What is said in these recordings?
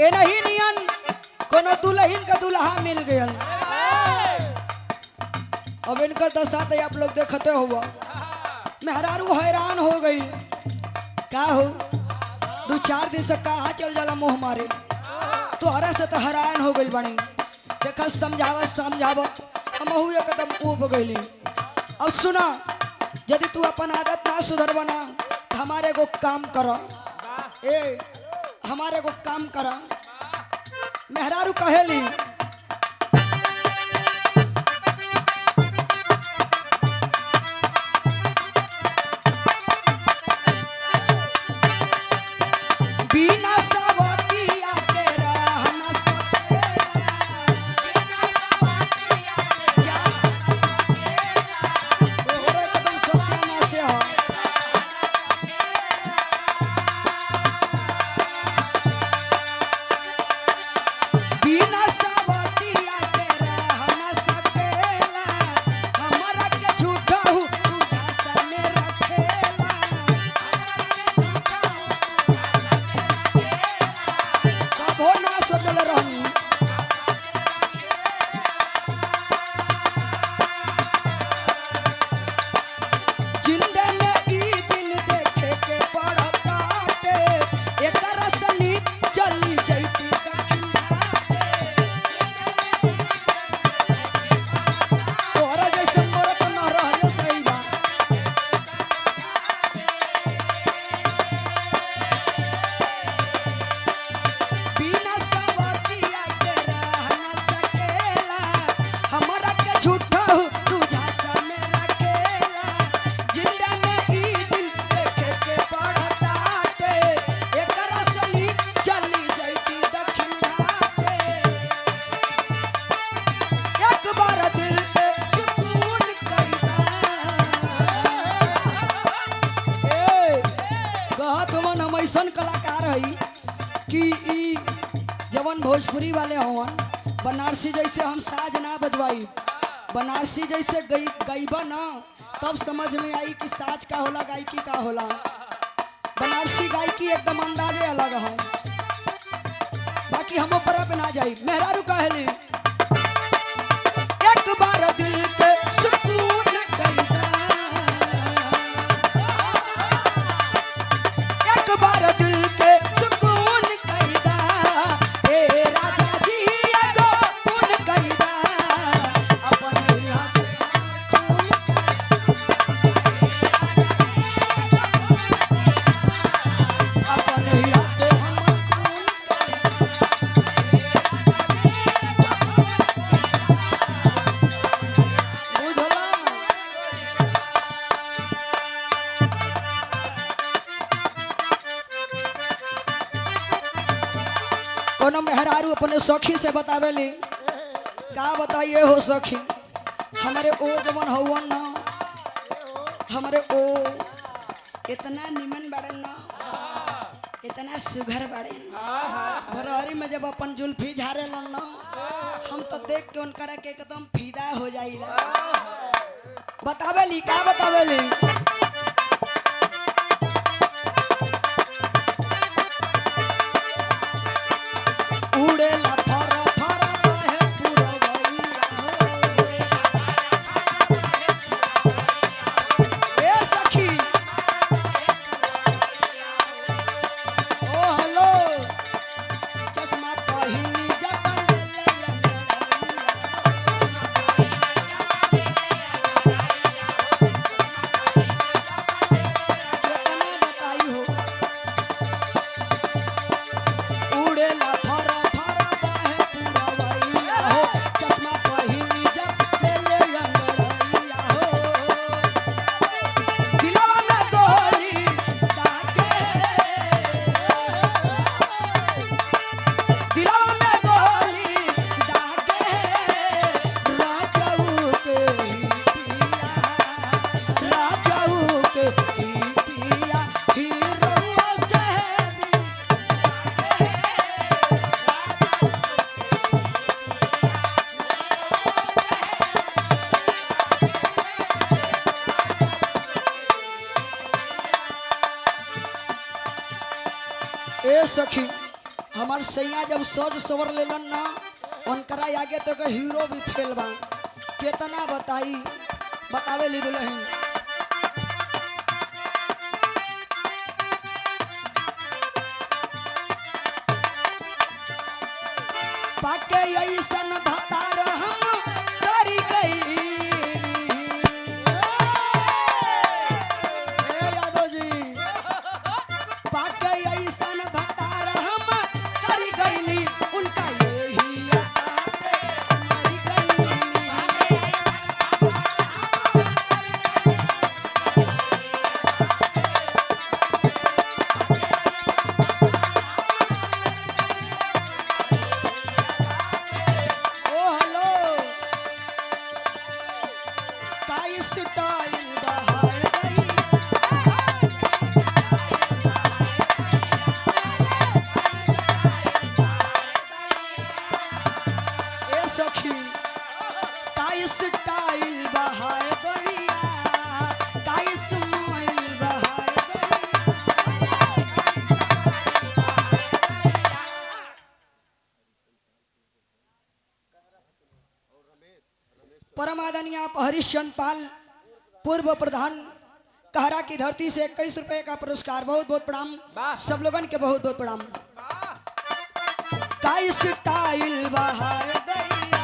ए नहीं नियन कोनो दुल्हन का दुल्हा मिल गया। अब इनकर दशा तो आप लोग देखते हुआ मेहरारू हैरान हो गई। का हो 2-4 दिन से कहाँ चल जाला मुँह मारे तोहरा से तो हैरान हो गई बनी। देखा समझावत समझावत हम एकदम ऊब गई। अब सुना यदि तू अपन आदत ना सुधर बना हमारे को काम करो। ए हमारे को काम करा मेहरारू कहेली बिना सवतिया के रहना तोहरे कदम सत्यानाश से हो। बिना सवतिया के रहना सकेला हमरा के झूठा हूँ तू झांसा में रखेला। कबो ना सोचल रहनी जिंदे में ई दिन देखे के पड़ता के एकरा सनी चली जैती दक्षिण घाटे। तोहरा जैसे मरत न रहले सही बा। बिना सवतिया के रहना सकेला हमरा के झूठा हूँ तू झांसा में रखेला। जिंदा में ई दिन देखे के पड़ता के एकरा सनी चली जैती दक्षिण घाटे। एक बार दिल के सुकून कईदा ए कहत मन हम ऐसन कलाकार हई कि ई जवन भोजपुरी वाले हवन बनारसी जैसे हम साज ना बजवाई बनारसी जैसे गईबा ना तब समझ में आई कि साज का होला गायकी का होला। बनारसी गायकी एकदम अंदाजे अलग है। बाकी हम ऊपर पे ना जाई मेहरारू कहली एक बार दिल के सुकून कईदा एक बार दिल के सुकून कईदा ए राजा जी एगो पुन कईदा अपन इलाज खून अपन इलाज हम खून बुझला। कोनो मेहरारू अपने सखी से बतावेली का बताइए हो सखी हमारे ओ जवन हवन ना हमारे ओ इतना निमन बाड़न ना इतना सुघर बाड़न भरहरी में जब अपन जुल्फी झारे लन ना हम तो देख के उनकरा के एकदम फिदा हो जाइला। बतावेली का बतावेली उड़ेला फर फर बहे पुरवैया हो। ए सखी ओ हेलो चश्मा पहिनी जब कितना बताई हो उड़ेला फर फर बहे पुरवैया हो। चश्मा पहिनी जब चले अंगड़ैया हो। दिलवा में गोली दागे दिलवा में गोली दागे राजाऊ के ही पिया राजाऊ के ही पिया हीरो से भी ए सखी हमार सैया जब सज सवर लेलन ना उनकरा आगे तो के हीरो भी फेल बा। कितना बताई बतावे ली दुल्हन पाके ऐसन भतार हम डरी गई। ए यादव जी पाके ऐसन भतार हम डरी गईली उनका यही अता पे मरी गईली। ओ हेलो काई स्टाइल बहार गई। ए सखी काई स्टाइल बहार गईया काई स्माइल बहार गई। परम आदरणीय आप हरिश्चंद्र पाल पूर्व प्रधान कहरा की धरती से 21 रुपए का पुरस्कार। बहुत बहुत प्रणाम सब लोगन के बहुत बहुत प्रणाम। काई स्टाइल बहार दैया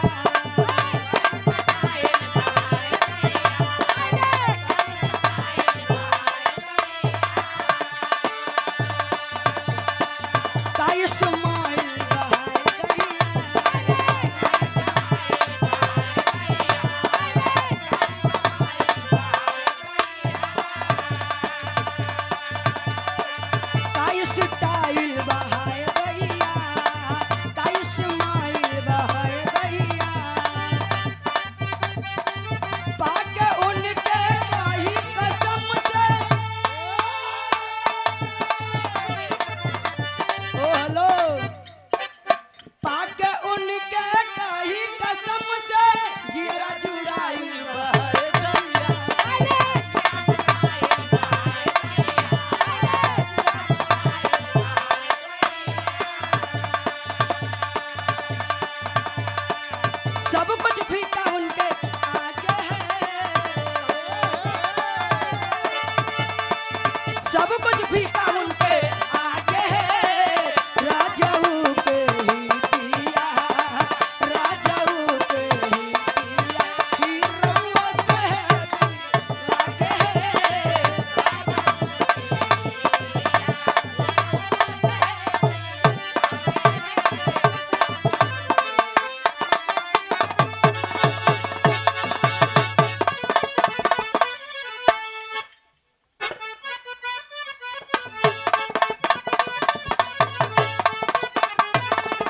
काई स्माइल बहार दैया काई स्टाइल बहार दैया काई स्माइल बहार दैया। पाके उनके कही कसम से ओ हेलो पाके उनके कही कसम से जीरा जुड़ाई बहार दैया। सब कुछ फीका उनके आगे है। सब कुछ फीका उनके आगे है। राजाऊ के ही पिया राजाऊ के ही पिया हीरो से भी लागे है।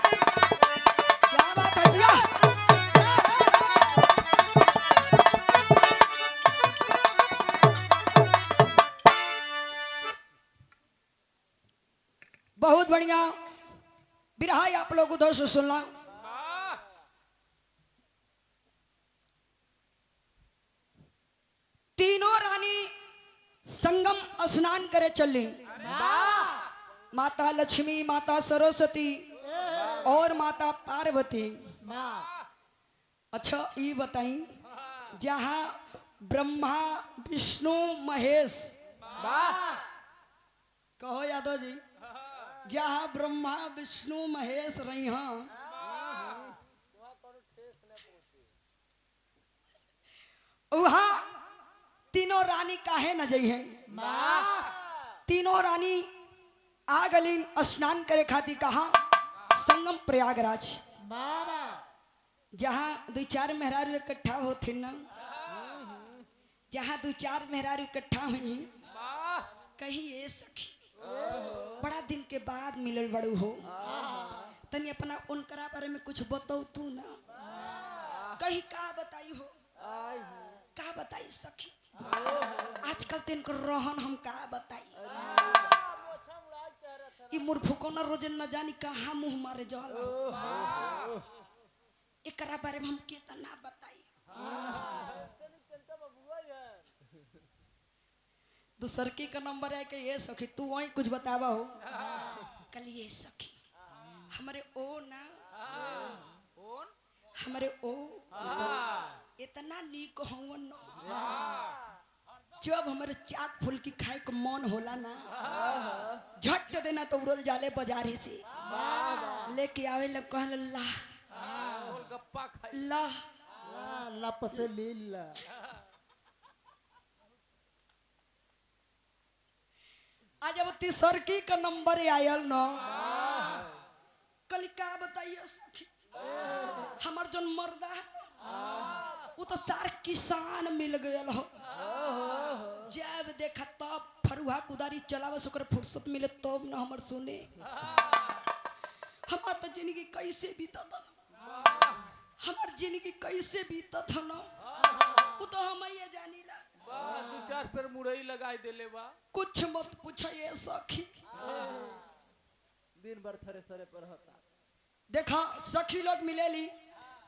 क्या बात है जिया। बहुत बढ़िया बिरहा आप लोग उधर से सुनना। तीनों रानी संगम स्नान करे चली। माता लक्ष्मी माता सरस्वती और माता पार्वती। अच्छा ये बताई जहाँ ब्रह्मा विष्णु महेश कहो यादव जी जहाँ ब्रह्मा विष्णु महेश रही वहाँ तीनों रानी काहे न जई हैं। तीनों रानी आ गलीन स्नान करे खाती कहा संगम प्रयागराज जहाँ दो चार मेहरारू इकट्ठा होते न जहाँ दो चार मेहरारू इकट्ठा हुई कहीं ये सखी बड़ा दिन के बाद मिलल बड़ू हो तनी अपना उनकरा बारे में कुछ बताओ तू ना कहीं का बताई हो का बताई सखी आजकल तेन को रोहन हम का बताई ई मूर्ख को न रोज न जानी कहाँ मुंह मारे जाला एकरा बारे में हम केतना बताई दूसर की का नंबर है कि ये सखी तू वही कुछ बतावा हो कल ये सखी हमारे ओ ना कौन हमारे ओ इतना नीक हवन न जब हमारे चाट फुल्की खाए को मन होला ना झट देना तो उड़ल जाले बाजारे से लेके आवे लग कहल ला गोलगप्पा खाई ला लप से लीला आज जब तीसरकी का नंबर आयल न कल का बताइए सखी हमार जन मर्दा है वो तो सार किसान मिल गयल हो जब देखा तब फरुहा कुदारी चलावे से ओकरा फुर्सत मिले तब न हमर सुने हमार तो जिंदगी कैसे बीतत हमार जिंदगी कैसे बीतत न वो तो हम ये जानी ला दो चार पेर मुड़ई लगाई देले बा कुछ मत पूछिए सखी दिन भर थरे सरे पर होता देखा सखी लोग मिलेली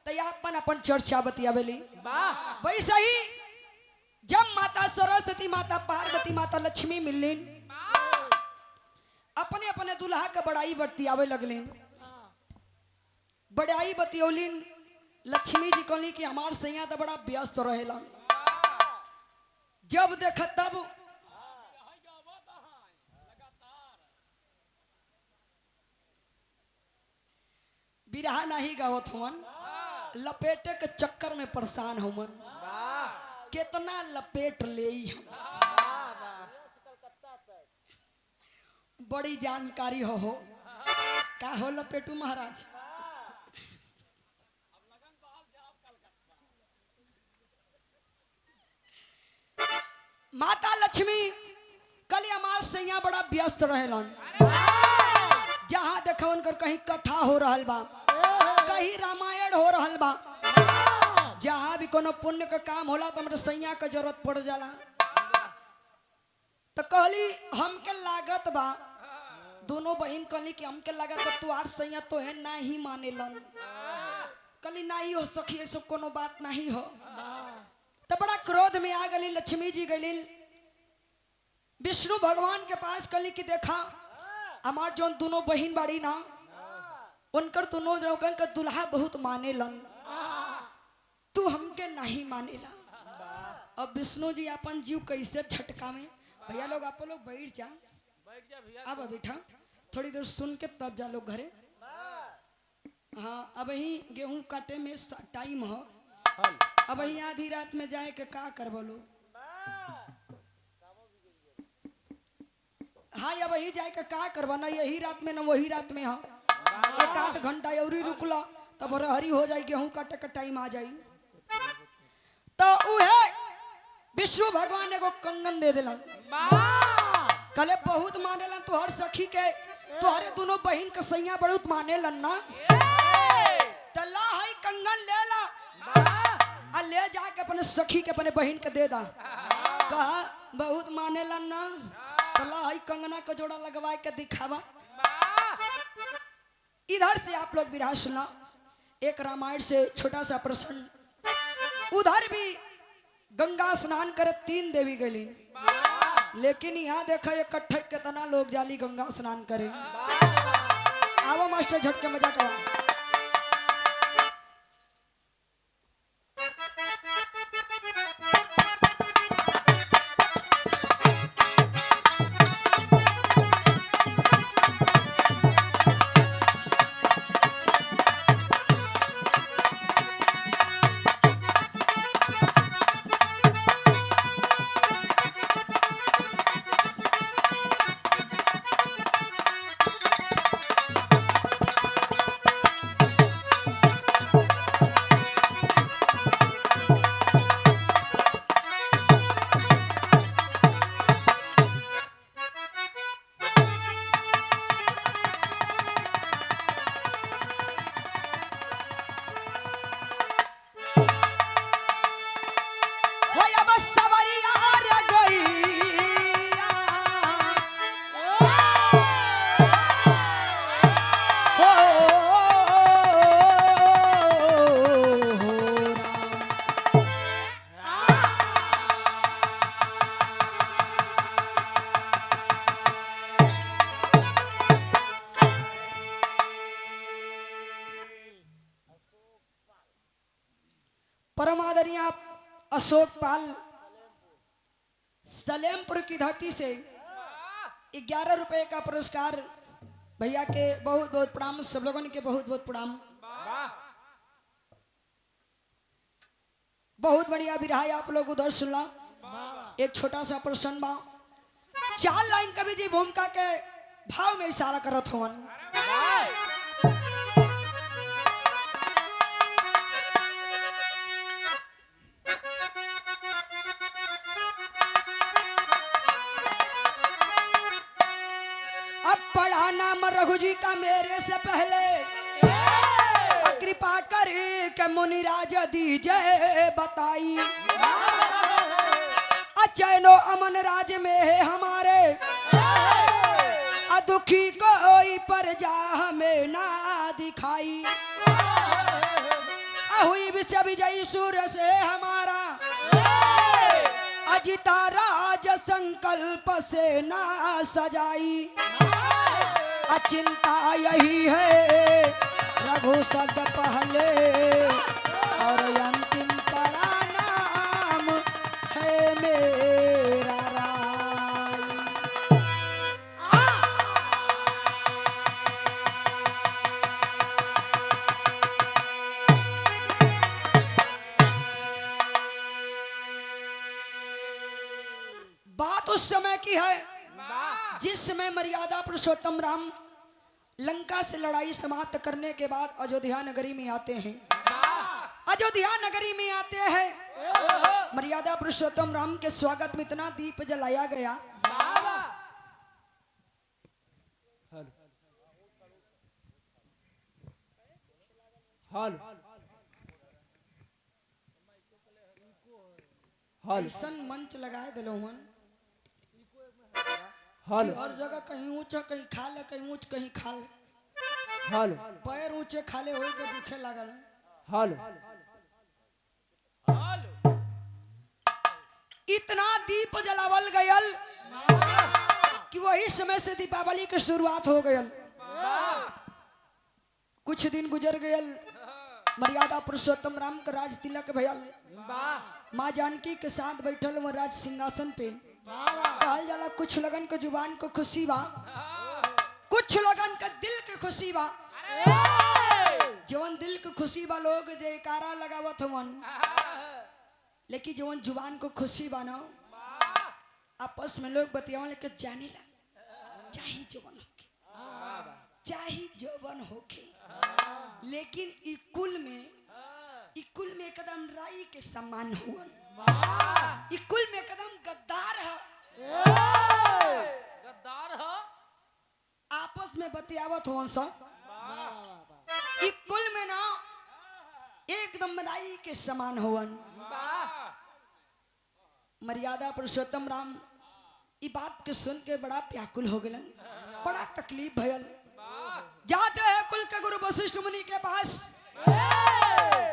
तो अपन अपन चर्चा बतियावेली वाह वैसे ही जब माता सरस्वती माता पार्वती माता लक्ष्मी मिलिन अपने अपने दुल्हा के बड़ाई बतियावे लगलिन बड़ाई बतियोलिन लक्ष्मी जी कहली कि हमार सैया तो बड़ा व्यस्त रहेला जब देख तब बिरहा नहीं गावत हुवन लपेटे के चक्कर में परेशान हुवन कितना लपेट ले हम बड़ी जानकारी हो का हो लपेटू महाराज माता लक्ष्मी कल हमार सैया बड़ा व्यस्त रहेलन जहाँ देखा उनकर कहीं कथा हो रहल बा कहीं रामायण हो रहल बा जहाँ भी कोनो पुण्य का काम होला तो हमारे सैया का जरूरत पड़ जाला तो कहली हमके लागत बा दोनों बहन कहली कि हमके लागत बा तुहार सैया तो है ना ही मानेलन कहली नहीं हो सखी ऐसा कोनो बात नहीं हो तो बड़ा क्रोध में आ गई लक्ष्मी जी गई विष्णु भगवान के पास कहली कि देखा हमार जो दोनों बहन बाड़ी ना उनकर दोनों लोगन का दुल्हा बहुत मानेलन तू हमके नहीं मानेला अब विष्णु जी अपन जीव कैसे छटका में भैया लोग आप लोग बैठ जा भैया अब बैठा थोड़ी देर सुन के तब जा लोग घरे हाँ अब ही गेहूं काटे में टाइम हो अब ही आधी रात में जाए के का कर बोलो हाँ अब ही जाए के का करवा ना यही रात में ना वही रात में हाँ एक आध घंटा और रुकला तब हरी हो जाए गेहूं काटे का टाइम आ जाई तो उहे विष्णु भगवान एगो कंगन दे दिलन कले बहुत मानेलन तुहर सखी के तुहरे दोनों बहन के सैया बहुत मानेलन ना तला है कंगन ले ला आ ले जाके अपने सखी के अपने बहन के दे दा कहा बहुत मानेलन ना तला है कंगना का जोड़ा लगवा के दिखावा इधर से आप लोग विराज सुना एक रामायण से छोटा सा प्रसंग उधर भी गंगा स्नान करे 3 देवी गली लेकिन यहाँ देखा इकट्ठे कितना लोग जाली गंगा स्नान करे आओ मास्टर झटके मजा करा हम आदरणीय अशोक पाल सलेमपुर की धरती से 11 रुपए का पुरस्कार भैया के बहुत बहुत प्रणाम, सब लोगों के बहुत बहुत प्रणाम। बहुत बढ़िया विराय आप लोग उधर सुनला। एक छोटा सा प्रश्न बा, 4 लाइन कवि जी भूमिका के भाव में इशारा करत हवन। अब पढ़ा नाम रघु जी का मेरे से पहले, कृपा कर के मुनिराज दीजिए बताई। अचैनो अमन राज में है हमारे, अदुखी कोई पर जा हमें ना दिखाई। अहुई विश्व विजयी सूर्य से हमारा, अजिता राज संकल्प से ना सजाई। अचिंता यही है रघु शब्द पहले, और अंतिम पड़ा नाम है मेरा राय। बात उस समय की है जिस समय मर्यादा पुरुषोत्तम राम लंका से लड़ाई समाप्त करने के बाद अयोध्या नगरी में आते हैं। अयोध्या नगरी में आते हैं, मर्यादा पुरुषोत्तम राम के स्वागत में इतना दीप जलाया गया। ऐसन मंच लगाए दिलोहन हर जगह, कहीं ऊंचा कहीं खाल, कहीं ऊंच कहीं खाल, पैर ऊंचे खाले हो के दुखे लगल। इतना दीप जलावल गयल कि वही समय से दीपावली की शुरुआत हो गयल। कुछ दिन गुजर गयल, मर्यादा पुरुषोत्तम राम का राज तिलक भयल। माँ जानकी के साथ बैठल वो राज सिंहासन पे। कहल जाला कुछ लगन के जुबान को खुशी बा, कुछ लगन के दिल के खुशी बा। जवन दिल के खुशी बा लोग जयकारा लगावत हवन, लेकिन जवन जुबान को खुशी बा ना, आपस में लोग बतियावन लेके जाने ला चाहे जवन होके, चाहे जवन होके, लेकिन इकुल में एकदम राई के सम्मान हुवन। इकुल में एकदम गद्दार है, गद्दार हो। आपस में बतियावत हो सब। इकुल में ना एकदम राई के समान हुवन। मर्यादा पुरुषोत्तम राम ई बात के सुन के बड़ा व्याकुल हो गलन, बड़ा तकलीफ भयल। जाते हैं कुल के गुरु वशिष्ठ मुनि के पास,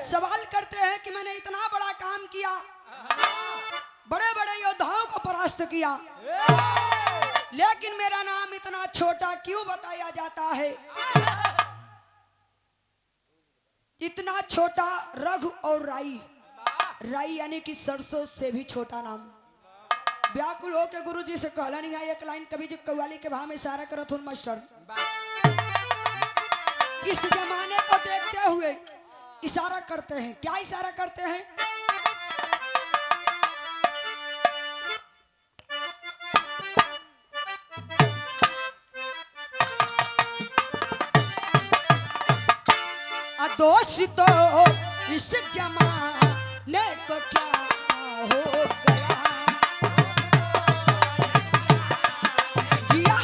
सवाल करते हैं कि मैंने इतना बड़ा काम किया, बड़े बड़े योद्धाओं को परास्त किया, लेकिन मेरा नाम इतना छोटा क्यों बताया जाता है? इतना छोटा रघु और राई, राई यानी कि सरसों से भी छोटा नाम। व्याकुल हो के गुरु जी से कहला नहीं है। एक लाइन कवि जी कव्वाली के भाव में इशारा करत हूं मास्टर। इस जमाने को देखते हुए इशारा करते हैं। क्या इशारा करते हैं? दोष तो इस जमाने को क्या हो गया, जिया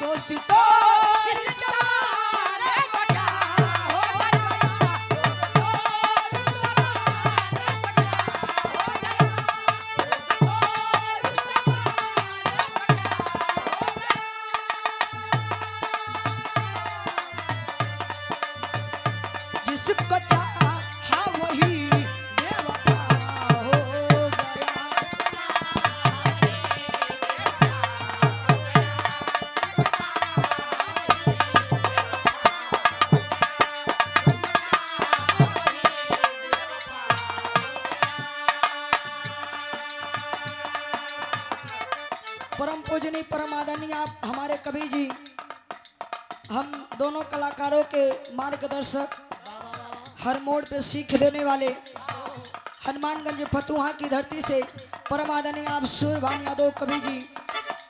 दोस्तों इस जमाने को क्या हो गया, पूजनीय परमादरणीय आप हमारे कवि जी, हम दोनों कलाकारों के मार्गदर्शक, हर मोड़ पे सीख देने वाले, हनुमानगंज फतुहा की धरती से परमादरणीय आप सूर्यभान यादव कवि जी,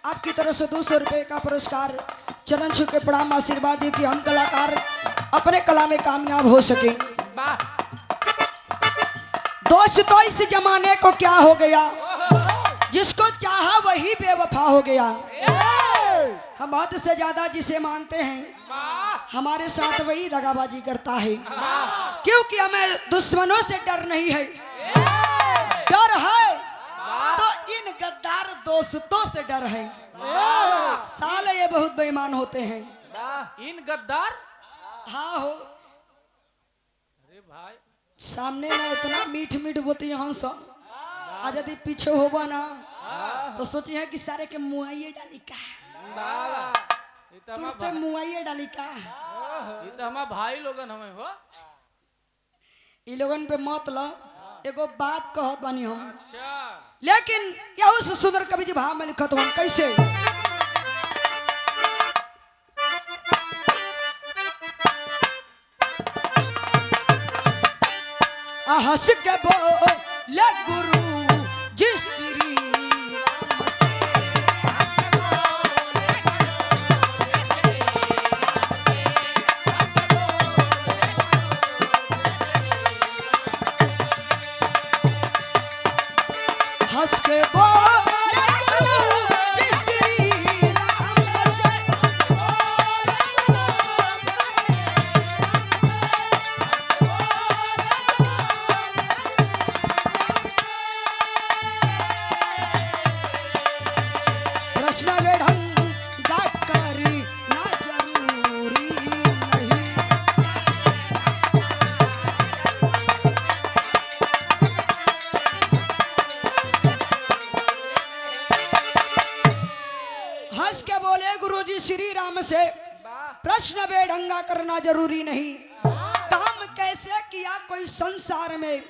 आपकी तरफ से 200 रुपये का पुरस्कार, चरण छू के प्रणाम, आशीर्वाद दिए कि हम कलाकार अपने कला में कामयाब हो सके। दोस्तों इस जमाने को क्या हो गया, जिसको चाहा वही बेवफा हो गया। हम हद से ज्यादा जिसे मानते हैं हमारे साथ वही दगाबाजी करता है, क्योंकि हमें दुश्मनों से डर नहीं है, डर है तो इन गद्दार दोस्तों से डर है। साले ये बहुत बेईमान होते हैं। इन गद्दार। हाँ हो अरे भाई सामने ना इतना मीठ मीठ बोती यहाँ सब, आज यदि पीछे होगा ना तो सोची है कि सारे के मुआइये डाली का, ये तो हमार तुरते मुआइये डाली का। ये तो हमार भाई लोगन हमें हो। इ लोगन पे मत लो, एगो बात कहत बानी हम, अच्छा लेकिन यहू से सुंदर कवि जी भाव में लिखत हूँ कैसे। हंस के बोले गुरु जी श्री राम से, हंस के बोले गुरु जी श्री राम से, प्रश्न वेढ़ंगा करी ना जरूरी नहीं। हंस के बोले गुरुजी श्री राम से, प्रश्न बेढंगा करना जरूरी नहीं। काम कैसे किया कोई संसार में,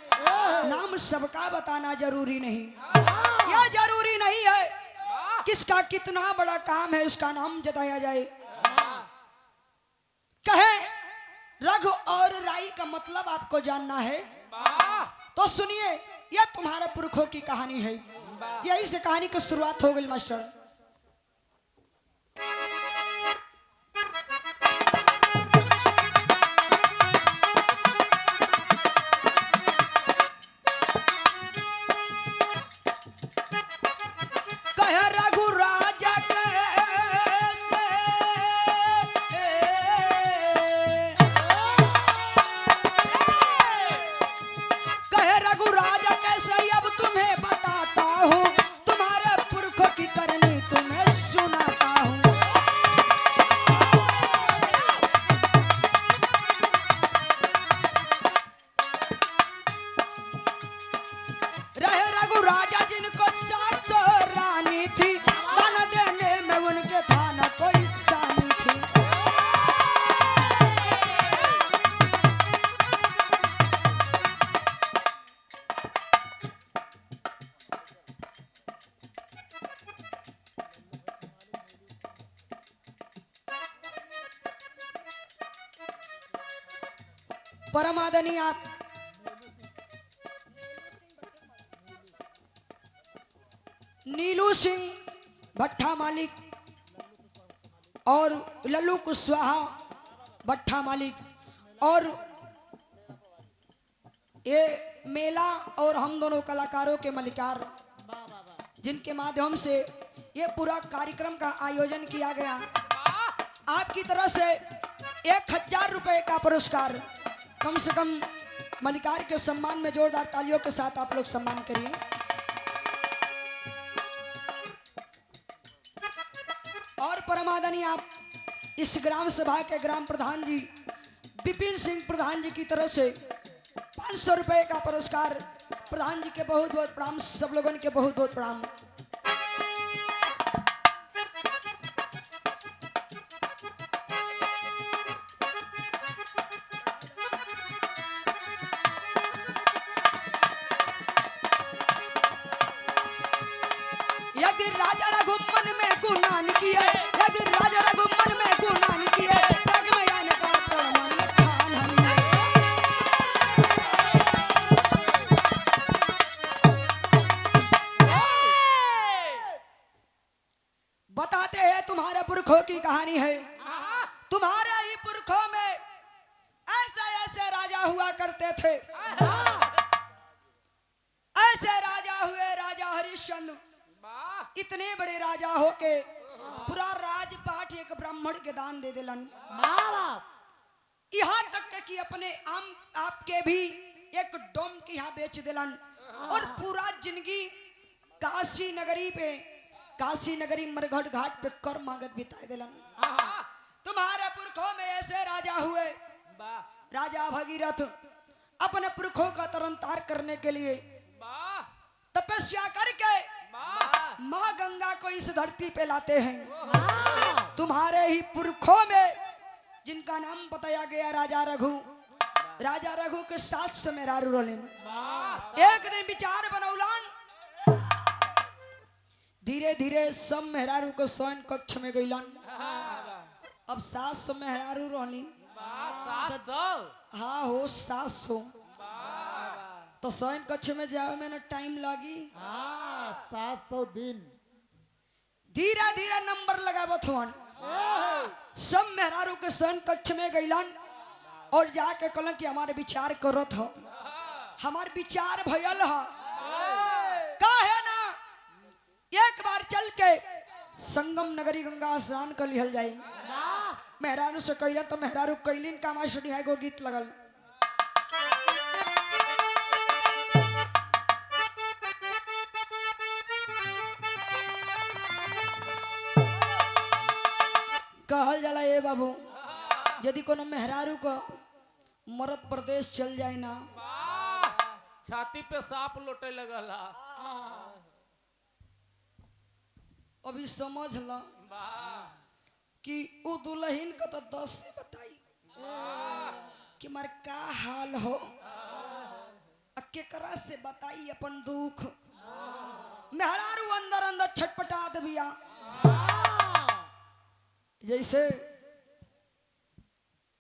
नाम सबका बताना जरूरी नहीं। यह जरूरी नहीं है किसका कितना बड़ा काम है उसका नाम जताया जाए। कहे रघु और राई का मतलब आपको जानना है तो सुनिए, यह तुम्हारे पुरखों की कहानी है। यही से कहानी की शुरुआत हो गई मास्टर। कहे रघु राजा कैसे, कहे रघु राजा कैसे अब तुम्हें बताता हूँ, तुम्हारे पुरखों की करनी तुम्हें सुनाता हूँ। रहे रघु राजा जिनको सास रानी थी, दान देने में उनके था न कोई सानी थी। परमादनी आप नीलू सिंह भट्टा मालिक और लल्लू कुशवाहा भट्टा मालिक और ये मेला और हम दोनों कलाकारों के मलिकार, जिनके माध्यम से ये पूरा कार्यक्रम का आयोजन किया गया। आपकी तरफ से 1000 रुपए का पुरस्कार, कम से कम मलिकार के सम्मान में जोरदार तालियों के साथ आप लोग सम्मान करिए। और परमादनी आप इस ग्राम सभा के ग्राम प्रधान जी विपिन सिंह प्रधान जी की तरफ से 500 रुपए का पुरस्कार। प्रधान जी के बहुत बहुत प्रणाम, सब लोगों के बहुत बहुत प्रणाम। यदि राजा रघुमन में इतने बड़े राजा होके पूरा राजपाट एक ब्राह्मण के दान दे दिलन। यहाँ तक के कि अपने आपके भी एक डोम की यहाँ बेच दिलन और पूरा जिंदगी काशी नगरी मरघट घाट पे कर मांगत बिता दिलन। तुम्हारे पुरखों में ऐसे राजा हुए, राजा भगीरथ अपने पुरखों का तरन तार करने के लिए तपस्या करके माँ गंगा को इस धरती पे लाते हैं। तुम्हारे ही पुरखों में जिनका नाम बताया गया राजा रघु के साथ में रारू रोलिन एक दिन विचार बनौलान। धीरे धीरे सब मेहरारू को शयन कक्ष में गईलन। अब 700 मेहरारू रोलिन। हाँ हो 700 तो शयन कक्ष में जाओ में ना टाइम लगी। 700 दिन। धीरे धीरे नंबर लगावत हुआ। सब मेहरारू के शयन कक्ष में गईलन और जाके कहलन कि हमारे विचार करत हो, हमार विचार भयल है काहे ना एक बार चल के संगम नगरी गंगा स्नान कर लिहल जाए। मेहरारू से कहलन तो मेहरारू कैलिन का माशुनी है गो गीत लगल। कहल जाला ए बाबू यदि कोनो मेहरारू को मरद प्रदेश चल जाए ना छाती पे सांप लोटे लगला। अभी समझ ला कि वो दुल्हन का तो 10 से बताई कि मार का हाल हो, केकरा से बताई अपन दुख। मेहरारू अंदर अंदर छटपटा दिया। जैसे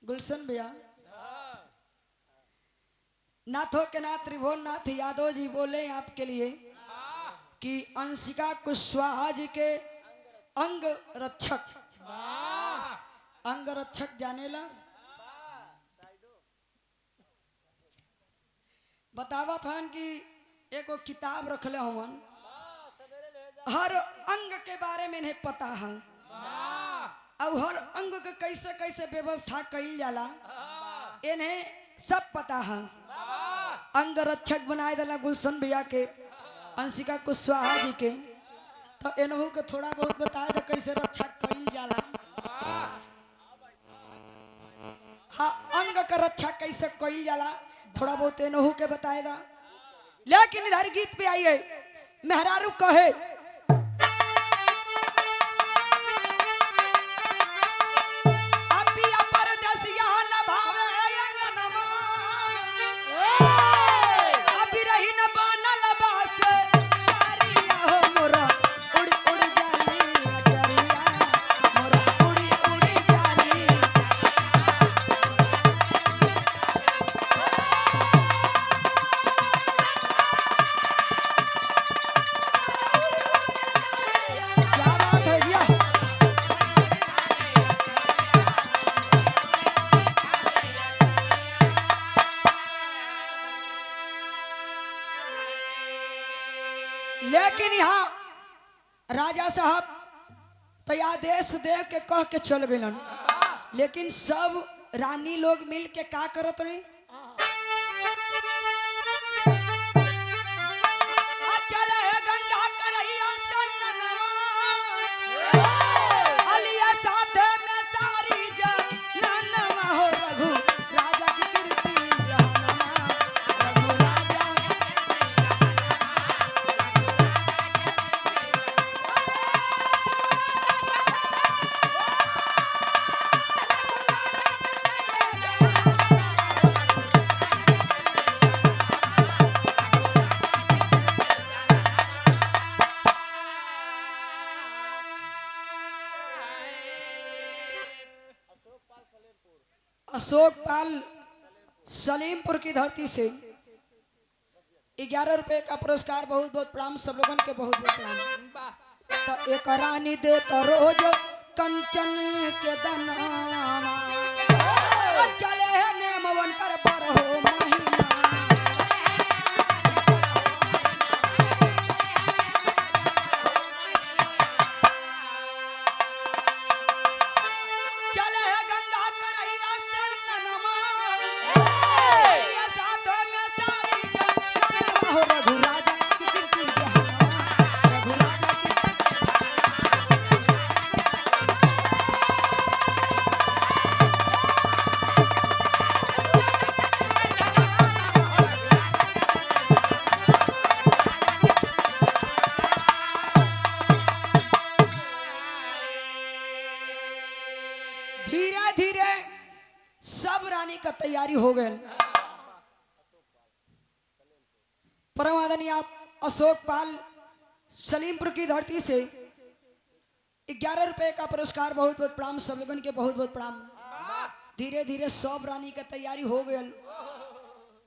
गुलशन भैया नाथों के नाथ त्रिभुवन नाथ यादव जी बोले आपके लिए कि अंशिका कुशवाहा जी के अंग रक्षक जाने ला बतावा था कि एको किताब रखले हवन हर अंग के बारे में नहीं पता है और हर अंग के कैसे कैसे व्यवस्था कईल जाला इन्हें सब पता है। अंग रक्षक बनाए दिला गुलशन भैया के अंशिका कुशवाहा जी के तो इन्हों के थोड़ा बहुत बता दे कैसे रक्षा कईल जाला। हाँ अंग का रक्षा कैसे कईल जाला थोड़ा बहुत इन्हों के बताए दा। लेकिन इधर गीत पे आइए मेहरारू कहे लेकिन यहाँ राजा साहब तो आदेश दे के कह के चल गए। लेकिन सब रानी लोग मिल के का करत रही चले गंगा करैया अलिया साथे में तारी जननमा हो रघु राजा की कीर्ति जहनमा रघु राजा अशोक पाल सलीमपुर की धरती से 11 रुपए का पुरस्कार। बहुत बहुत प्रणाम सब लोगन के बहुत बहुत प्रणाम। तो एक रानी दे तो रोज कंचन के दनामा चले है नेमवन कर पर हो महीना परम आदरणीय आप अशोक पाल सलीमपुर की धरती से 11 रुपए का पुरस्कार, बहुत बहुत प्रणाम सब लोगन के, बहुत बहुत प्रणाम। धीरे धीरे सब रानी के तैयारी हो गयल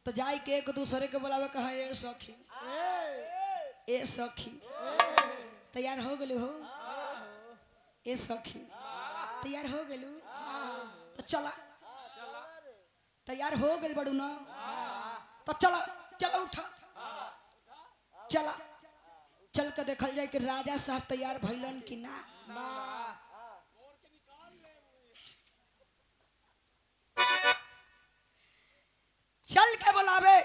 तो जाई के एक दूसरे के बुलावे कहा ए सखी, ए सखी तैयार हो गलू हो, ए सखी तैयार हो गलू तो चला, तैयार हो गल बड़ू ना तो चला चला उठा, चला चल के देखल जाए कि राजा साहब तैयार भइलन कि ना। चल के बुलावे,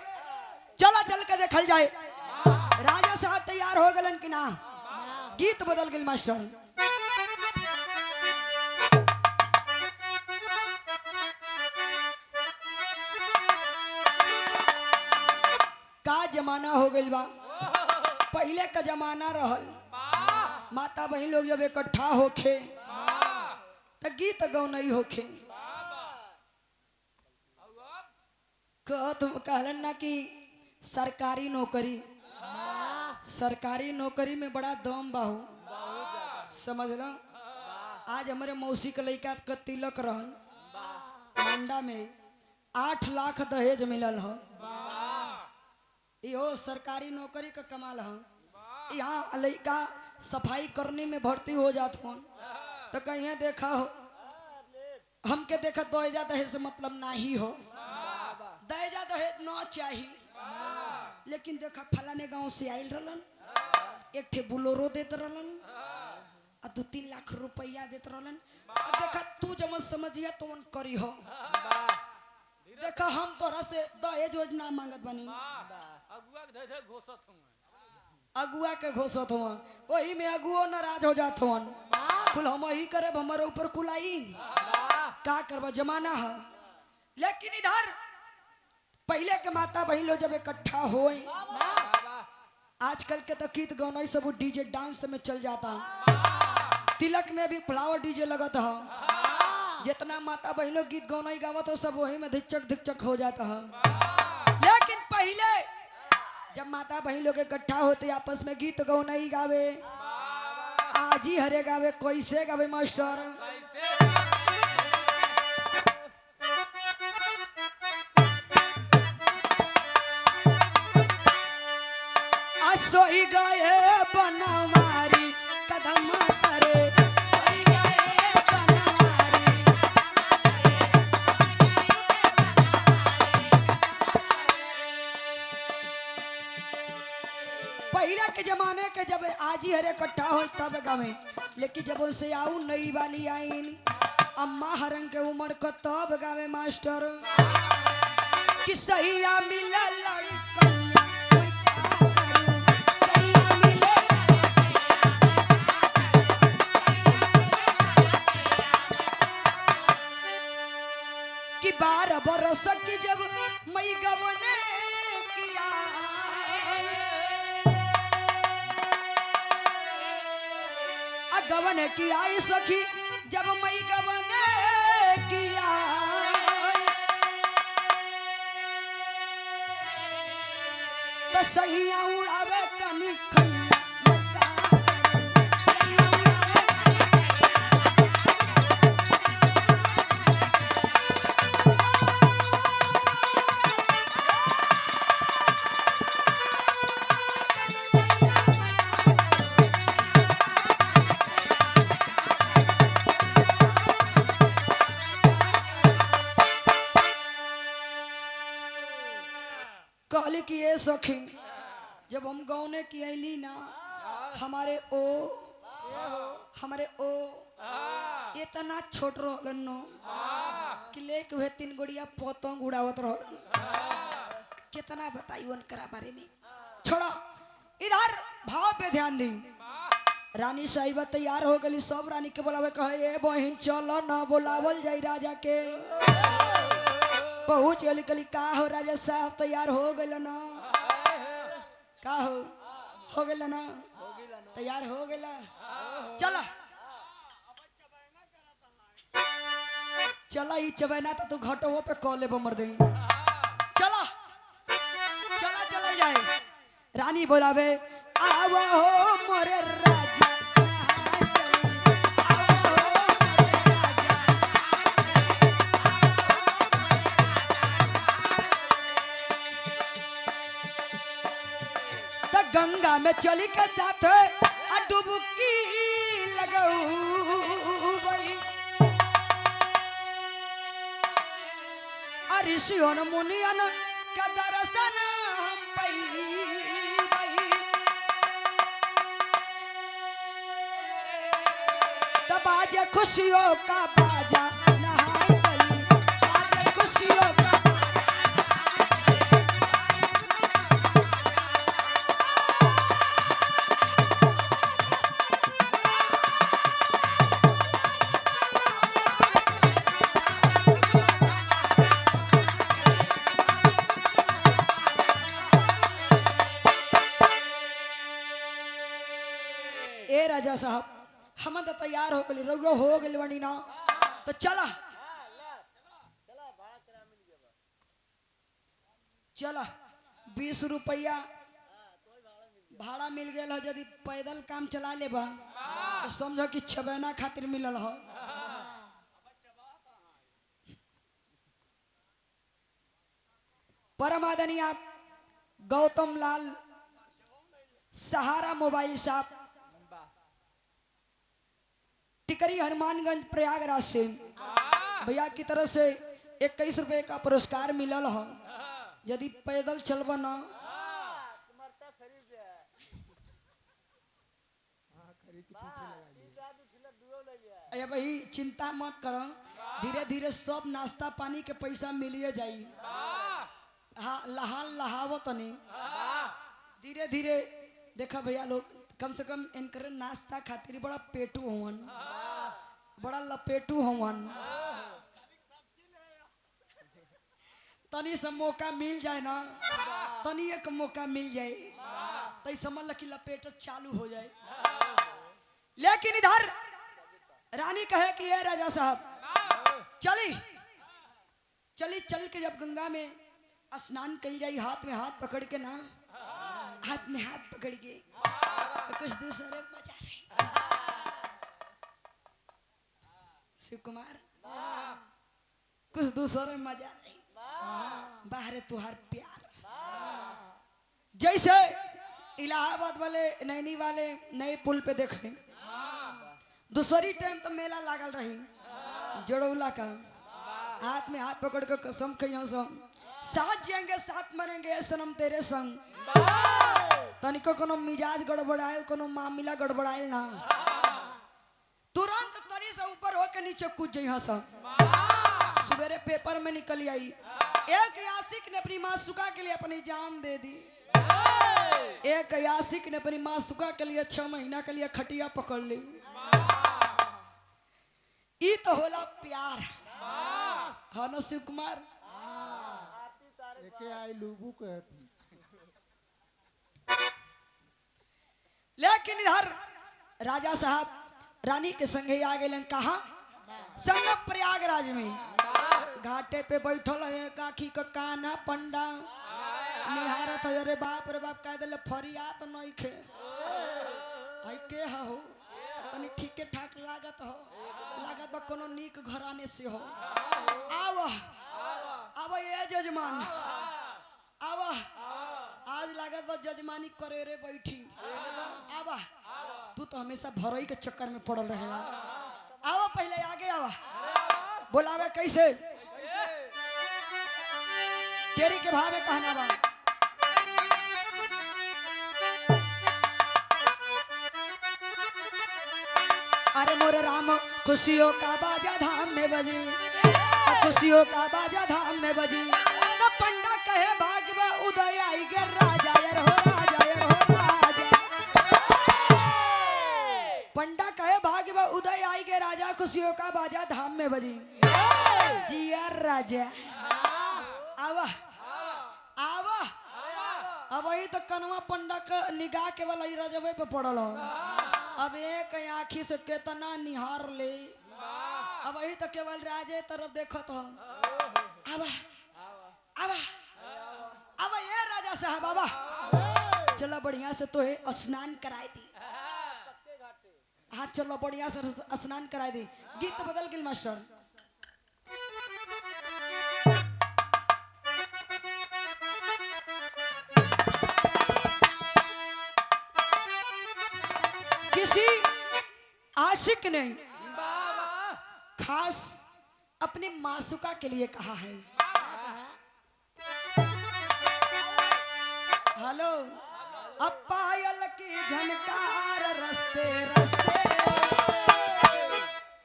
चला चल के देखल जाए राजा साहब तैयार हो गलन कि ना। गीत बदल गल मास्टर। का जमाना हो गइल बा, पहले का जमाना रहल माता बहन लोग जब इकट्ठा होखे तो गीत गौनई होखे। कहलन ना कि सरकारी नौकरी, सरकारी नौकरी में बड़ा दम बाहू, समझ लो। आज हमारे मौसी के लड़का का तिलक रहल मंडा में 8 लाख दहेज मिलल हो। यो सरकारी नौकरी का कमाल है। यहाँ लड़का सफाई करने में भर्ती हो जात हो तो कहीं देखा हो, हमके देखा दहेजा दहेज से मतलब नहीं हो, दहेजा दहेज ना चाहिए। लेकिन देखा फलाने गांव से आयल रहलन, एक ठे बुलोरो देत रहलन और 2-3 लाख रुपया देत रहलन। देखा तू जब समझिया तो करी हो। देखा हम तोरा से दहेज योजना मांगत बनी, अगुआ के घोषत हुआ, वही में अगुओ नाराज हो जात हुआ। कुल हम ही करे हमारे ऊपर कुलाई का करवा, जमाना है। लेकिन इधर पहले के माता बहन लोग जब इकट्ठा होए, आजकल के तो गीत गाना सब डीजे डांस में चल जाता। तिलक में भी फ्लावर डीजे लगत है, जितना माता बहनों गीत गाना गावत हो सब वही में धिचक धिचक हो जाता है। लेकिन पहले जब माता बहन लोग इकट्ठा होते आपस में गीत गाना गावे, आज ही हरे गावे, कैसे गावे मास्टर। सोई गए बनवारी कदम करे, सोई गए बनवारी। पहले के जमाने के जब आज ही हरे इकट्ठा हो तब गावे, लेकिन जब उनसे आऊ नई वाली आईन अम्मा हरंग के उम्र को तब गावे मास्टर कि सैया मिला लड़का कि 12 बरस की जब मई गवने किया, गवन की आई सखी जब मई गवने किया। तो सैया उड़ावे कनी कहली कि ये सखी जब हम गौने की अली ना, हमारे ओ इतना छोट रहलन कि लेके हुए 3 गुड़िया पतंग उड़ावत रहलन। कितना बताई उनकरा बारे में, छोड़ा। इधर भाव पे ध्यान दी। रानी साहिबा तैयार हो गई, सब रानी के बुलावे कहे ए बहिन चलो ना बुलावल जाई राजा के। पहुंच गली कली का हो राजा साहब तैयार हो गए ना, का हो गए ना, तैयार हो गए। चला चला ई चबैना तो तू घटो पे कॉले बमर दे। चला चला चला जाए रानी बोलावे आवा हो मोरे राजा नहाय चली, आवा हो मोरे राजा। त गंगा में चली के साथ डुबकी लगाऊ बई, ऋषियों मुनियन का दर्शन हम पई बई। तब बाजे खुशियों का बाजा नहाय चली, बाजे खुशियों का। ए राजा साहब हम तो तैयार हो गए, रउआ हो गए बनी ना, तो चला चला 20 रुपया भाड़ा मिल गया। यदि पैदल काम चला ले बा तो समझो कि छबेना खातिर मिलल हो। परम आदरणीय आप गौतम लाल सहारा मोबाइल शॉप टिकरी हनुमानगंज प्रयागराज से भैया की तरफ से 21 रुपए का पुरस्कार मिलल हो। यदि पैदल चलब ना अरे भाई चिंता मत करो, धीरे धीरे सब नाश्ता पानी के पैसा मिलिए जाई। हाँ लहान लहावत नहीं, धीरे धीरे देखा भैया लोग कम से कम इनकर नाश्ता खातिर बड़ा पेटू हवन, बड़ा लपेटू हवन। तनी से मौका मिल जाए ना, तनी एक मौका मिल जाए तो समझ ल कि लपेट चालू हो जाए। लेकिन इधर रानी कहे कि ये राजा साहब चली चली चल के जब गंगा में स्नान कल जाई, हाथ में हाथ पकड़ के ना, हाथ में हाथ पकड़ के तो कुछ दूसरे मजा रहे। शिव कुमार कुछ दूसरे मजा रही, बाहर तुहार प्यार। जैसे इलाहाबाद वाले नैनी वाले नए पुल पे देखे, दूसरी टाइम तो मेला लागल रही जड़ौला का, हाथ में हाथ पकड़ के कसम खइयो साथ जिएंगे साथ मरेंगे सनम तेरे संग। तनिको कोनो मिजाज गड़बड़ायल, कोनो मामला गड़बड़ायल ना, तुरंत तनी से ऊपर होके नीचे कूद जइहा सब। सवेरे पेपर में निकल आई, एक यासिक ने अपनी मासूका के लिए अपनी जान दे दी। एक यासिक ने अपनी मासूका के लिए 6 महीना के लिए खटिया पकड़ ली। ई तो होला प्यार, हाँ ना शिव कुमार। एके आई लूबू कहती। लेकिन इधर राजा साहब रानी के संगे आ गए। कहा संग प्रयागराज में घाटे पे बैठल है, काखी का काना पंडा निहारत है। अरे बाप रे बाप कह दिले फरिया तो नहीं खे आई के हो, तनी ठीके ठाक लागत हो, लागत बा कोनो नीक घराने से हो। आवा आवा ये जजमान आवा, आज लागत बा जजमानी करे रे बैठी। आवा तू तो हमेशा भरई के चक्कर में पड़ल रहेला। आवा पहले आगे आवा, बोलावे कैसे तेरी के भाव में कहना बा। अरे मोरे राम खुशियों का बाजा धाम में बजी, खुशियों का बाजा धाम में बजी। तो पंडा कहे भागवा उदय आई गे राजा यार हो, राजा यार हो राजा। पंडा कहे भागवा उदय आई गे राजा, खुशियों का बाजा धाम में बजी। जिया राजा आवा आवा। अब वही तो कनवा पंडा का निगाह केवल रजबे पे पड़ल हो। अब एक आँखी से केतना निहार ले, अब वही तो केवल राजे तरफ देखत हो। आवा आवा आवा ये राजा साहब आवा चलो बढ़िया से तो है स्नान कराए दी। हाँ चलो बढ़िया से स्नान कराए दी। गीत बदल गेल मास्टर। किसी आशिक ने खास अपने मासूका के लिए कहा है। हेलो, अब पायल की झनकार रस्ते रस्ते,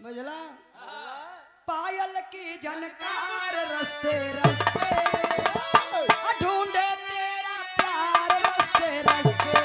बुझला? पायल की झनकार रस्ते रस्ते, ढूंढे तेरा प्यार रस्ते रस्ते।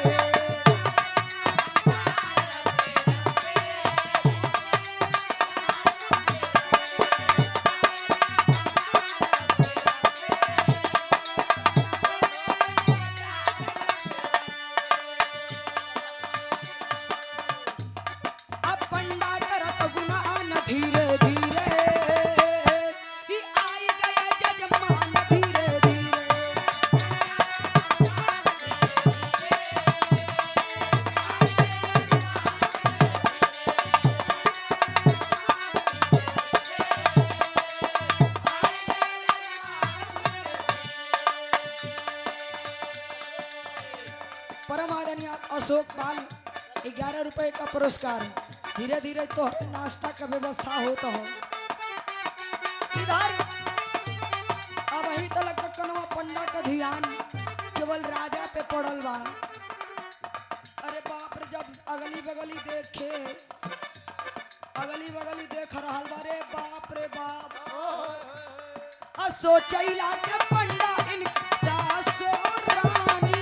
धीरे धीरे ही आई गए जजमान धीरे धीरे। परम आदरणीय अशोक पाल 11 रुपए का पुरस्कार। धीरे धीरे तो नाश्ता का व्यवस्था होता हो। इधर अब वही तो लगता कनवा पंडा का ध्यान केवल राजा पे पड़ल बा। अरे बाप रे, जब अगली बगली देखे, अगली बगली देख रहा बा, रे बाप रे बाप। सोचैला के पंडा इन सासो रानी,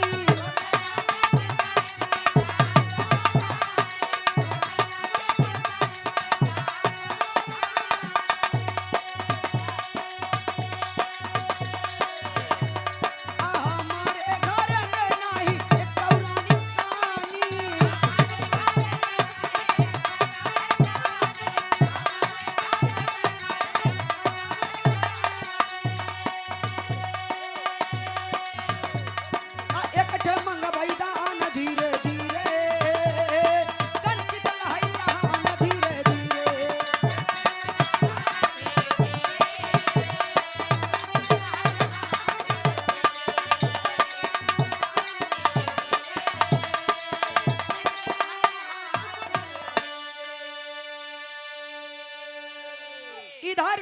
इधर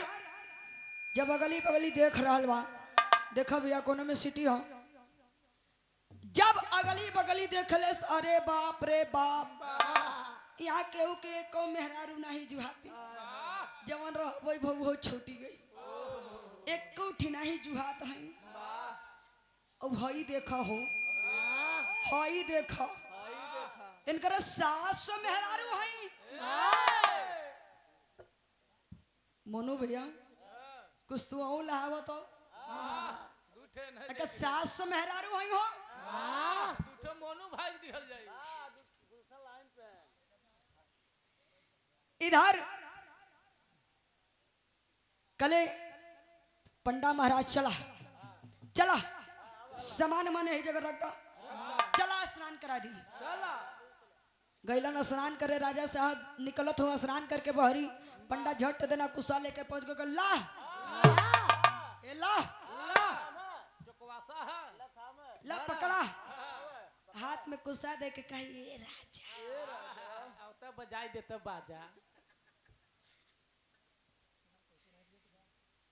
जब अगली बगली देख रहा बा। देखा भैया कोनो में सिटी हो। जब अगली बगली देख ले, अरे बाप रे बाप, यहाँ केहू के को मेहरारू नहीं जुहाती। जवन रह भौ छूटी गई, एक कौठी नहीं जुहात है। अब हई देखा हो, हई देखा, इनकर सास मेहरारू है। मोनू भैया कुछ तू आऊ लहावा तो सास मेहरारू हई हो। मोनू भाई दिहल जाई। इधर कले पंडा महाराज चला चला, सामान मन है जगह रखता, चला स्नान करा दी। गैलन स्नान करे, राजा साहब निकलत हो स्नान करके बहरी। पंडा झट देना कुसा लेके पहुंच गए। ला ए ला चकवासा है, ला पकड़ा, हाथ में कुसा दे के कहिए राजा। आवता बजाई देता बाजा।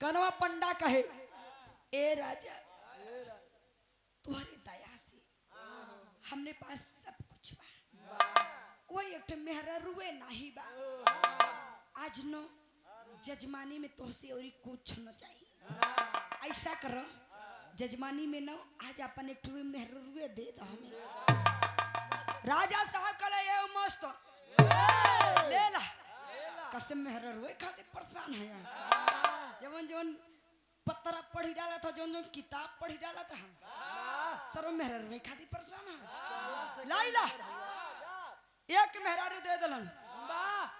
कनवा पंडा कहे, ए राजा, तुम्हारी दया से हमने पास सब कुछ बा, वही एक मेहरा रुए नहीं बा। आज नो जजमानी में तोहसे और कुछ न चाहिए। ऐसा करो, जजमानी में न आज अपन एक मेहरा रुए दे दो हमें। राजा साहब कले ये मस्त ले ला, कसम मेहरा रुए खाते परेशान है यार। जवन जवन पत्रा पढ़ी डाला था, जवन जवन किताब पढ़ी डाला था, सरो मेहरा रुए खाते परेशान है। लाइला एक मेहरारू दे दलन,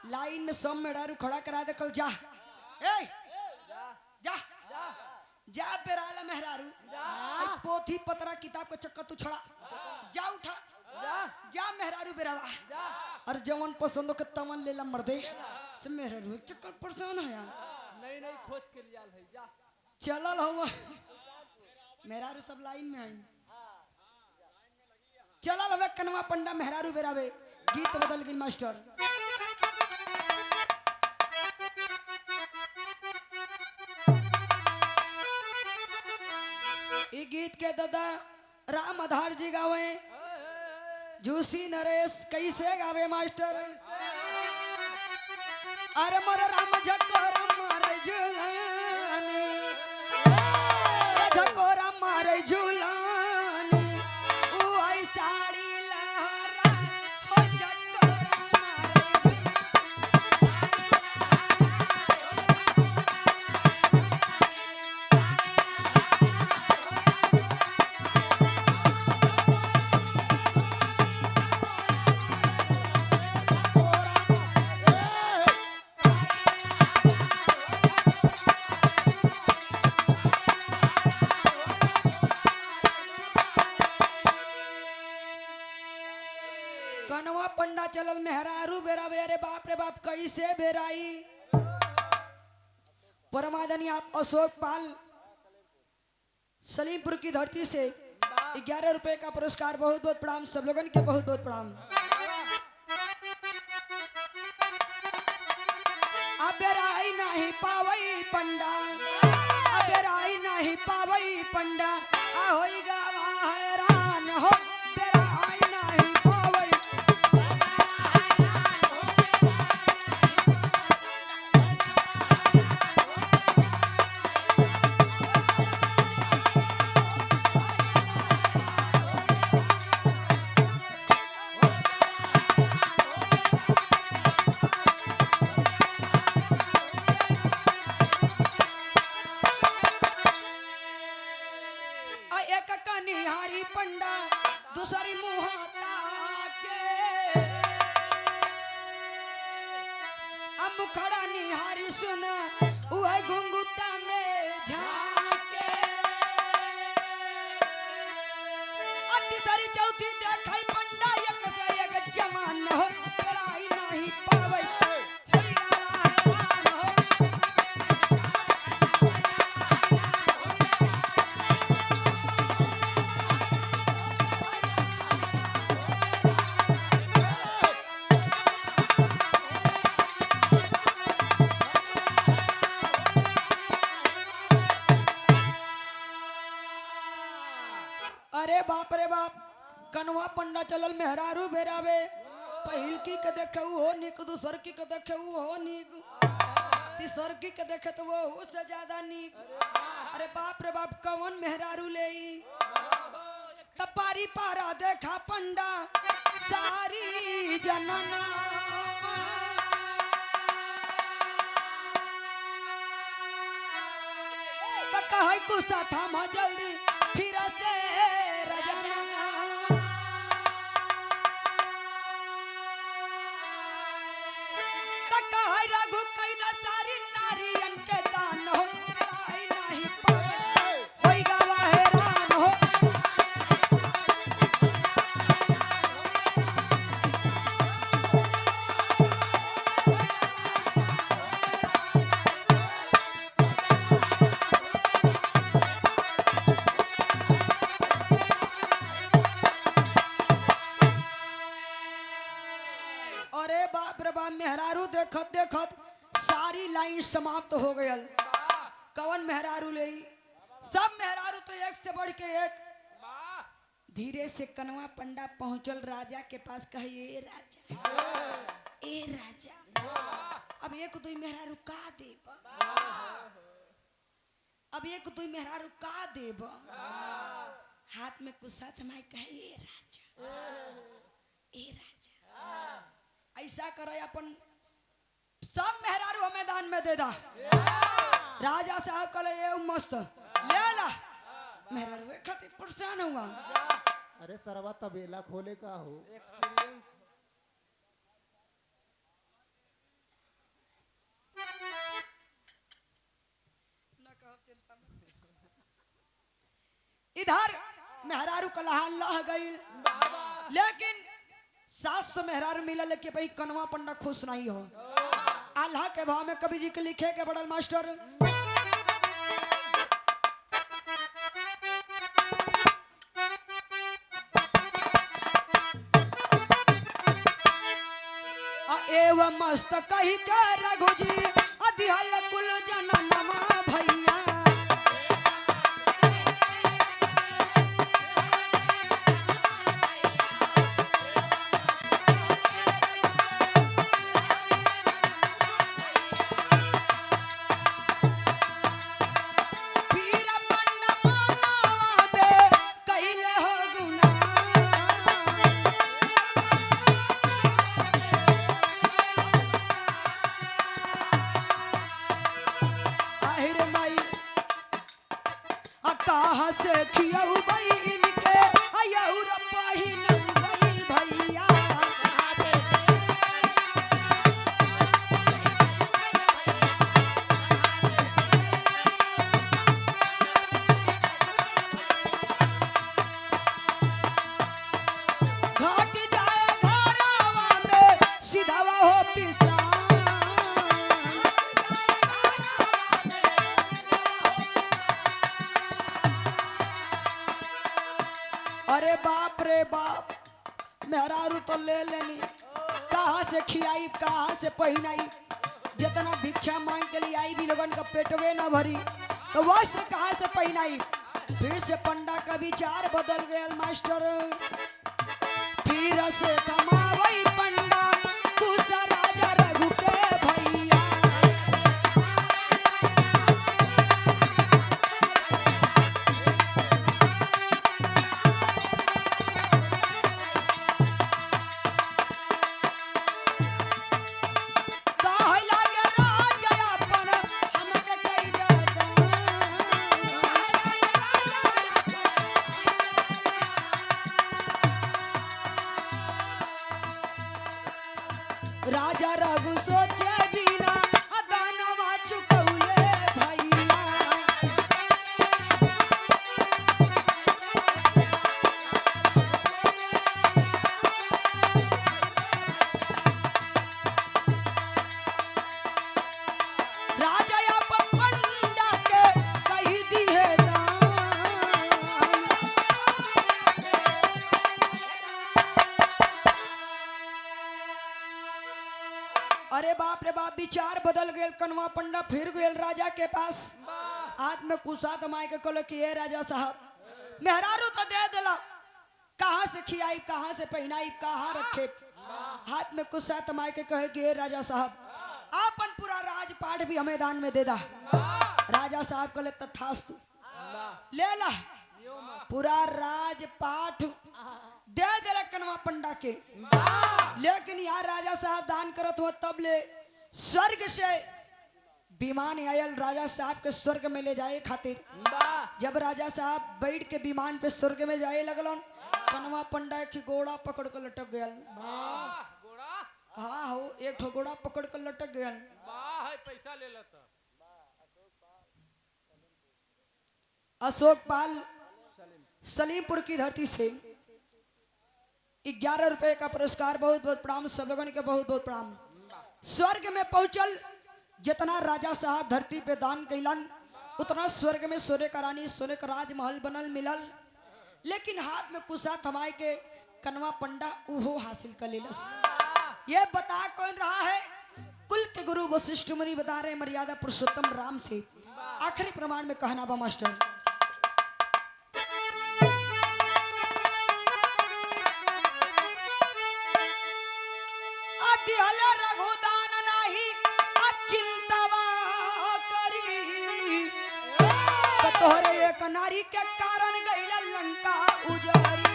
लाइन में सब मेहरारू खड़ा करा दे। कल जा ए जा जा बेराला मेहरारू आई पोथी पतरा किताब का चक्कर तू छोड़ा जा उठा जा मेहरारू बेरावा और जवन पसंद के तवन लेला मर्दे से मेहरारू एक चक्कर परेशान है यार नहीं नहीं खोज के लिया है जा चलल हुआ मेहरारू सब लाइन में आई चलल हवे कनवा पंडा मेहरारू बेरावे गीत बदल गई मास्टर ये गीत के दादा राम आधार जी गावे जूसी नरेश कैसे गावे मास्टर अरे मोर राम झकोरा मारे झूलानी झकोरा मारे झूलानी ऊ आई साड़ी लहरा हो झकोरा मारे कनवा पंडा चलल मेहरारू बेरावे अरे बाप रे बाप कैसे बेराई परमादनी आप अशोक पाल सलीमपुर की धरती से 11 रुपए का पुरस्कार बहुत बहुत प्रणाम सब लोगन के बहुत बहुत प्रणाम अब बेराई नहीं पावई पंडा अब बेराई नहीं पावई पंडा आ होई गावा हैरान हो बेराई नहीं पावई एक कनिहारी पंडा दूसरी मुहता के अब खड़ा निहारी सुना वह घुंघुटा में झाके तीसरी चौथी देखाई पंडा एक से एक जवान हो पराई नहीं पावे होई गावा हैरान हो अरे बाप रे बाप कनवा पंडा चलल मेहरारू बेरावे पहिल की के देखे हो निक दूसर की के देखे हो निक तीसर की के देखे तो वो उससे ज्यादा निक अरे बाप रे बाप कौन मेहरारू ले तपारी पारा देखा पंडा सारी जनना कहे गुस्सा थामा जल्दी फिर से रजना कहे रघु कैदा सारी नारियन के दान हो पराई नहीं पावे होई गावा हैरान हो अरे बाप रे बाप मेहरारू देखत देखत सारी लाइन समाप्त हो गयल कवन मेहरारू ले सब मेहरारू तो एक से बढ़ के एक धीरे से कनवा पंडा पहुंचल राजा के पास कहे ए राजा अब एक तुई मेहरारू का देब अब एक तुई मेहरारू का देब हाथ में गुस्सा थमाए कहे ए राजा ऐसा करे अपन सब मेहरारू मैदान में दे दा राजा साहब कल ये मस्त ले ला मेहरारू खातिर परेशान हुआ अरे सरवा तबेला खोले का हो एक्सपीरियंस न कहब चिंता मत इधर मेहरारू कलहान लह गई, लेकिन सास से मेहरारू मिलल के भाई कनवा पंडा खुश नहीं हो। आल्हा के भाव में कवि जी के लिखे के बड़ल मास्टर एव मस्त कही के रघुजी अधिहल कुल जननमा भैया। पीर पंडा मानवा बे कइले हो गुना। कहाँ से खियऊ बई इनके अयौर पहिनऊ बई भैया। घाट जाए घरवा में सीधावा हो पिसा। अरे बाप रे बाप, मेहरारू तो ले लेनी, कहाँ से खियाई कहाँ से पहनाई। जितना भिक्षा मांग के लिए आई भी लोगन का पेटवे न भरी, तो वस्त्र कहाँ से पहनाई। फिर से पंडा का विचार बदल गया मास्टर। फिर से थमावई पंडा कुसा राजा रघु के भैया। राजा रघु सोचे बिना दानवा चुकौले भैया। राजा अपन पंडा के कही दिए दान। अरे बाप रे बाप, विचार बदल गए। कनवा पंडा फिर गए राजा के पास। हाथ में कुसा तमाय के कहलो कि ए राजा साहब, मेहरारू तो दे दिला, कहाँ से खियाई कहाँ से पहनाई कहाँ रखे। हाथ में कुसा तमाय के कहे कि ए राजा साहब, आपन पूरा राजपाट भी हमें दान में दे दा। राजा साहब कहले तथास्तु, ले ला पूरा राजपाट दे दे कनवा पंडा के। लेकिन यार राजा साहब दान करत हो तब ले स्वर्ग से विमान आयल राजा साहब के स्वर्ग में ले जाए खातिर। जब राजा साहब बैठ के विमान पे स्वर्ग में जाए लगलन, कनवा पंडा की गोड़ा पकड़ कर लटक गया। हाँ हो, एक ठो गोड़ा पकड़ कर लटक गया। पैसा ले लेता। अशोक पाल सलीमपुर की धरती से 11 रुपए का पुरस्कार। बहुत बहुत प्रणाम सब लोगों के, बहुत बहुत प्रणाम। स्वर्ग में पहुंचल, जितना राजा साहब धरती पे दान कैलन उतना स्वर्ग में सोने का रानी सोने का राजमहल बनल मिलल। लेकिन हाथ में कुसा थमाए के कनवा पंडा उहो हासिल कर लेलस। ये बता कौन रहा है? कुल के गुरु वशिष्ठ मुनि बता रहे मर्यादा पुरुषोत्तम राम से। आखिरी प्रमाण में कहना बा मास्टर, रघुदान नाही अचिंतवा करी, तो तोहरे एक नारी के कारण गइल लंका उजारी।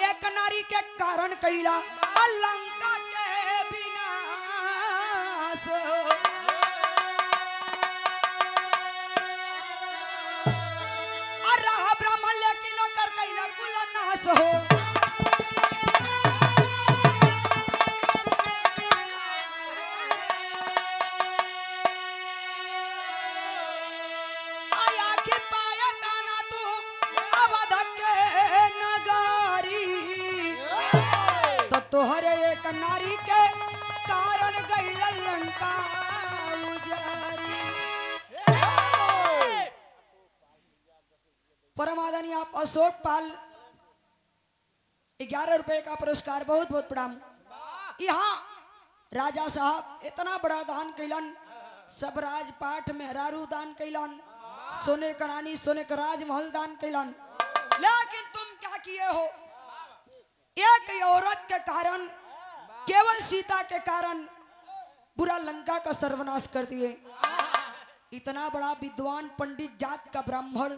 एक नारी के कारण कैला लंका के विनाश। बस हो। आया कि पाया गाना तू अवध के नगारी, तो तोहरे एक नारी के कारण गई लंका उजारी। परमादनी आप अशोक पाल 11 रुपए का पुरस्कार, बहुत बहुत प्रणाम। यहाँ राजा साहब इतना बड़ा दान कैलन, सब राजपाट मेहरारू दान कैलन, सोने का रानी सोने का राजमहल दान कैलन, लेकिन तुम क्या किए हो? एक औरत के कारण, केवल सीता के कारण पूरा लंका का सर्वनाश कर दिए। इतना बड़ा विद्वान पंडित जात का ब्राह्मण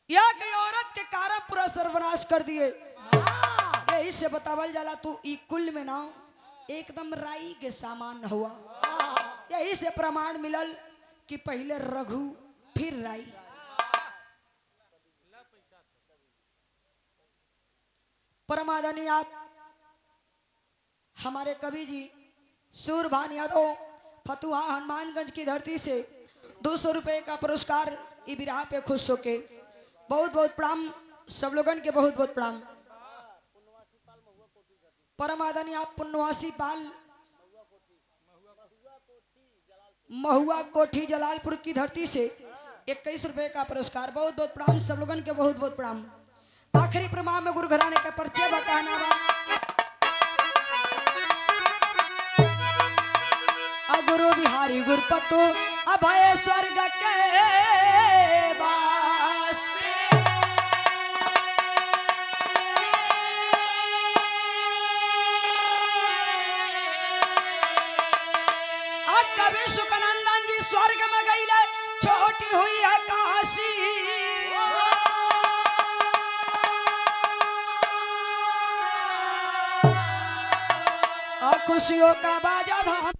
एक औरत के कारण पूरा सर्वनाश कर दिए। यही से बतावल जाला तू ई कुल में ना एकदम राई के सामान हुआ। यही से प्रमाण मिलल कि पहले रघु फिर राई। परमादनी आप हमारे कवि जी सूरभान यादव फतुहा हनुमानगंज की धरती से 200 रुपए का पुरस्कार ई बिरहा पे खुश होके बहुत बहुत प्रणाम। सब लोगन के बहुत बहुत प्रणाम। परमादनी आप पुण्यवासी पाल महुआ कोठी जलालपुर की धरती से 21 रुपए का पुरस्कार, बहुत बहुत प्रणाम। सब लोगन के बहुत बहुत प्रणाम। आखिरी प्रणाम में गुरु घराने का परिचय बताना बा। गुरु बिहारी गुरपतु अभय स्वर्ग के बास, कवि सुखनंदन जी स्वर्ग में गईले, छोटी हुई है काशी। खुशियों का बाजा धाम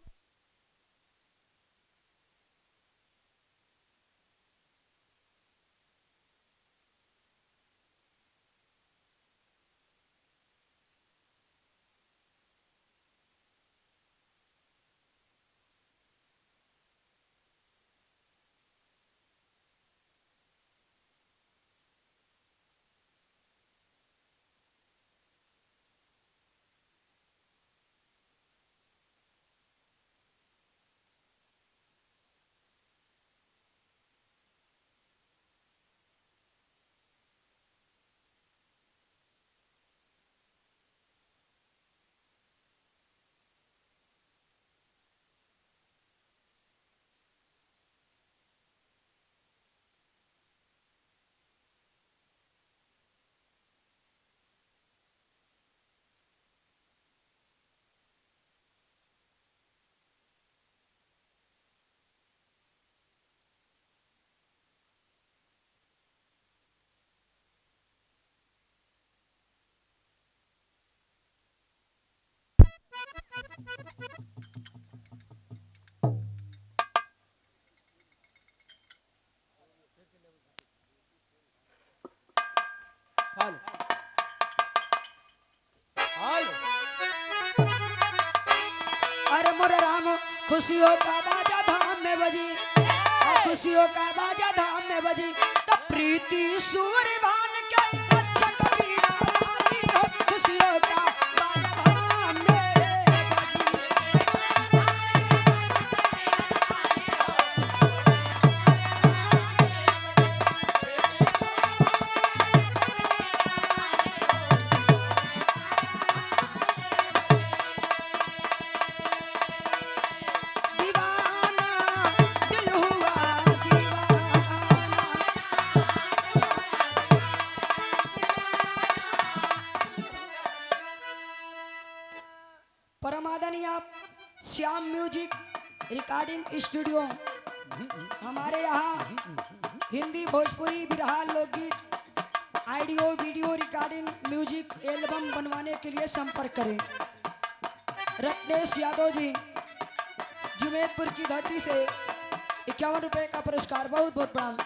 हाल हाल अरे मोरे राम खुशियों का बाजा धाम में बजी, खुशियों का बाजा धाम में बजी, तब प्रीति सूर्यभान के अच्छा कबीरा वाली हो। खुशियों का बाजा धाम में बजी, दीवाना दिल हुआ दीवाना। परमादनी आप श्याम म्यूजिक रिकॉर्डिंग स्टूडियो, हमारे यहाँ हिंदी भोजपुरी बिरहा लोकगीत audio video recording music album बनवाने के लिए संपर्क करें। रत्नेश यादव जी जुमेदपुर की धरती से 51 रुपए का पुरस्कार, बहुत बहुत प्रणाम।